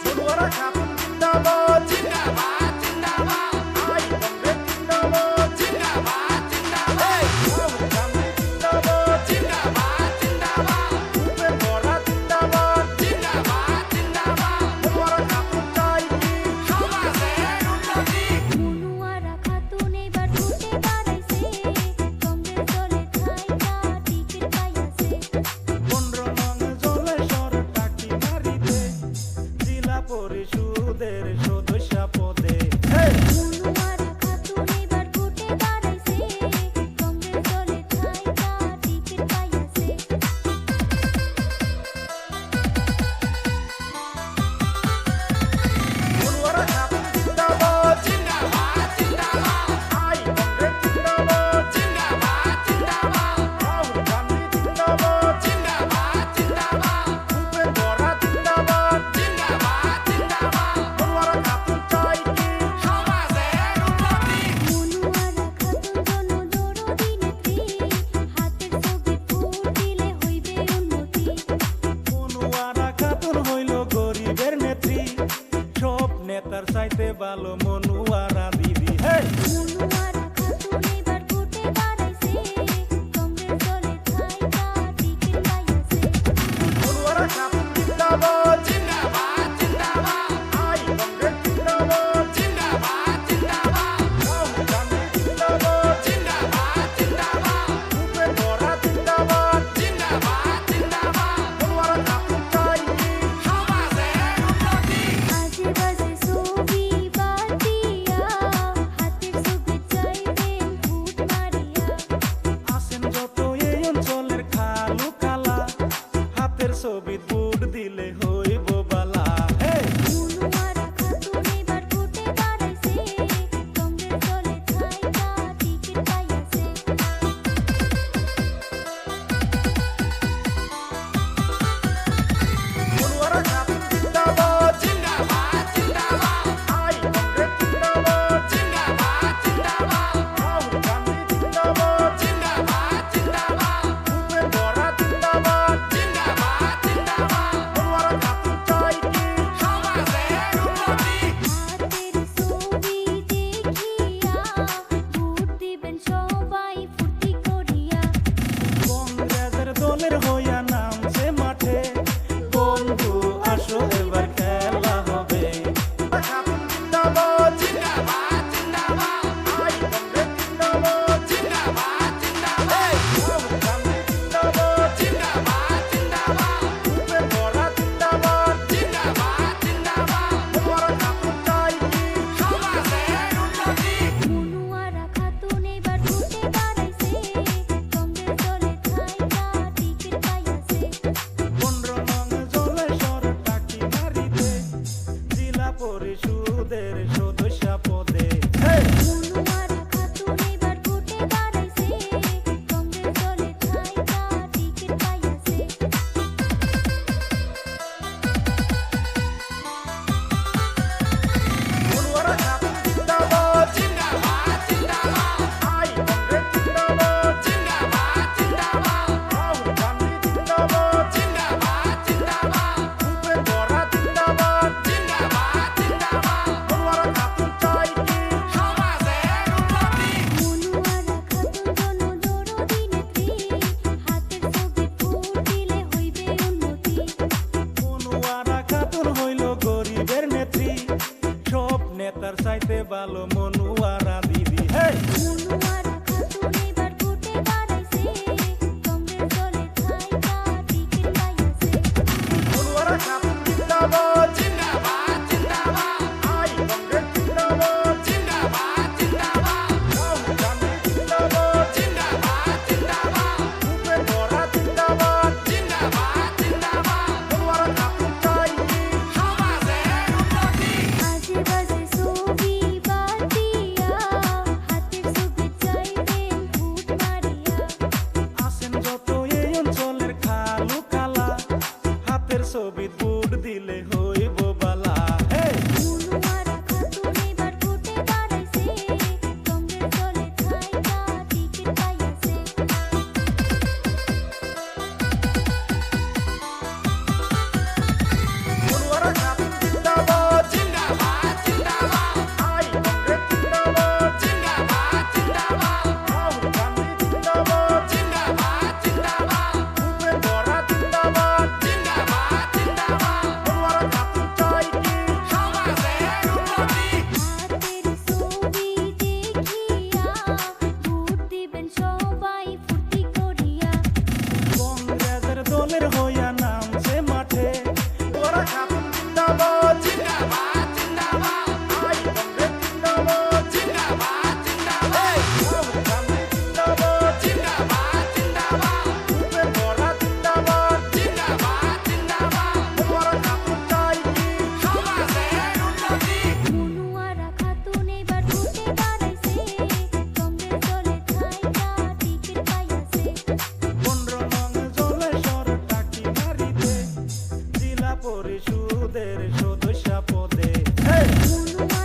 মনুয়ারা খাতুন জিন্দাবাদ জিন্দাবাদ জিন্দাবাদ আই কংগ্রেস জিন্দাবাদ জিন্দাবাদ জিন্দাবাদ রাহুল গান্ধী জিন্দাবাদ জিন্দাবাদ জিন্দাবাদ ভূপেন বরা জিন্দাবাদ জিন্দাবাদ জিন্দাবাদ মনুয়ারা খাতুন চাই কি সমাজের উন্নতি মনুয়ারা খাতুন এবার ভোটে দাঁড়াইছে কংগ্রেস দলে থাইকা টিকিট পাইয়াছে 15 নং জলে সর টাকি মারিতে জেলা পরিষদের সদস্য পদে মনুয়ারা খাতুন এবার ভোটে দাঁড়াইছে কংগ্রেস দলে থাইকা টিকিট পাইয়াছে মনুয়ারা খাতুন জিন্দাবাদ জিন্দাবাদ জিন্দাবাদ আই কংগ্রেস জিন্দাবাদ জিন্দাবাদ জিন্দাবাদ রাহুল গান্ধী জিন্দাবাদ জিন্দাবাদ জিন্দাবাদ ভূপেন বরা জিন্দাবাদ জিন্দাবাদ জিন্দাবাদ মনুয়ারা খাতুন চাই কি সমাজের উন্নতি মনুয়ারা খাতুন জনদরদি নেত্রী হাতের ছবি ফুল দিলে হইবে উন্নতি মনুয়ারা খাতুন হইল গরিবের নেত্রী সব নেতার চাইতে ভালো মনুয়ারা দিদি মনুয়ারা খাতুন এবার ভোটে দাঁড়াইছে কংগ্রেস দলে থাইকা টিকিট পাইয়াছে মনুয়ারা খাতুন জিন্দাবাদ জিন্দাবাদ জিন্দাবাদ আই কংগ্রেস জিন্দাবাদ জিন্দাবাদ জিন্দাবাদ রাহুল গান্ধী জিন্দাবাদ জিন্দাবাদ জিন্দাবাদ ভূপেন বরা জিন্দাবাদ জিন্দাবাদ জিন্দাবাদ মনুয়ারা খাতুন চাই কি সমাজের উন্নতি আজে বাজে ছবি বাদ দিয়া হাতের ছবি চাইবেন ভোট মারিয়া আসেন যত এই অঞ্চলের খালু খালা হাতের ছবি বুট দিলে হইব বালা মনুয়ারা খাতুন এবার ভোটে দাঁড়াইছে কংগ্রেস দলে থাইকা টিকিট পাইয়াছে মনুয়ারা খাতুন জিন্দাবাদ জিন্দাবাদ জিন্দাবাদ আই কংগ্রেস জিন্দাবাদ জিন্দাবাদ জিন্দাবাদ রাহুল গান্ধী জিন্দাবাদ জিন্দাবাদ জিন্দাবাদ ভূপেন বরা জিন্দাবাদ জিন্দাবাদ জিন্দাবাদ মনুয়ারা খাতুন চাই কি সমাজের উন্নতি হাতের ছবি দেখিয়া ভোট দিবেন সবাই ফুর্তি করিয়া কংগ্রেসের দলের হইয়া নামছে মাঠে বন্ধু আসো এবার খেলা হবে খাতুন জিন্দাবাদ জিন্দাবাদ জিন্দাবাদ আই কংগ্রেস জিন্দাবাদ জিন্দাবাদ জিন্দাবাদ রাহুল গান্ধী জিন্দাবাদ জিন্দাবাদ জিন্দাবাদ ভূপেন বরা জিন্দাবাদ জিন্দাবাদ জিন্দাবাদ মনুয়ারা খাতুন চাই কি সমাজের উন্নতি মনুয়ারা খাতুন এবার ভোটে দাঁড়াইছে কংগ্রেস দলে থাইকা টিকিট পাইয়াছে 15 নং জলে সর টাকি মারিতে জেলা পরিষদের সদস্য পদে মনুয়ারা খাতুন এবার ভোটে দাঁড়াইছে কংগ্রেস দলে থাইকা টিকিট পাইয়াছে মনুয়ারা খাতুন জিন্দাবাদ জিন্দাবাদ জিন্দাবাদ আই কংগ্রেস জিন্দাবাদ জিন্দাবাদ জিন্দাবাদ রাহুল গান্ধী জিন্দাবাদ জিন্দাবাদ জিন্দাবাদ ভূপেন বরা জিন্দাবাদ জিন্দাবাদ জিন্দাবাদ মনুয়ারা খাতুন চাই কি সমাজের উন্নতি মনুয়ারা খাতুন জনদরদি নেত্রী হাতের ছবি ফুল দিলে হইবে উন্নতি মনুয়ারা খাতুন হইল গরিবের নেত্রী সব নেতার চাইতে ভালো মনুয়ারা দিদি মনুয়ারা খাতুন এবার ভোটে দাঁড়াইছে কংগ্রেস দলে থাইকা টিকিট পাইয়াছে মনুয়ারা খাতুন জিন্দাবাদ জিন্দাবাদ জিন্দাবাদ আই কংগ্রেস জিন্দাবাদ জিন্দাবাদ জিন্দাবাদ রাহুল গান্ধী জিন্দাবাদ জিন্দাবাদ জিন্দাবাদ ভূপেন বরা জিন্দাবাদ জিন্দাবাদ জিন্দাবাদ মনুয়ারা খাতুন চাই কি সমাজের উন্নতি আজে বাজে ছবি বাদ দিয়া হাতের ছবি চাইবেন ভোট মারিয়া আসেন যত এই অঞ্চলের খালু খালা হাতের ছবি বুট দিলে হইব বালা মনুয়ারা খাতুন এবার ভোটে দাঁড়াইছে কংগ্রেস দলে থাইকা টিকিট পাইয়াছে মনুয়ারা খাতুন জিন্দাবাদ করি সুদের সদস্য পদে। মনুয়া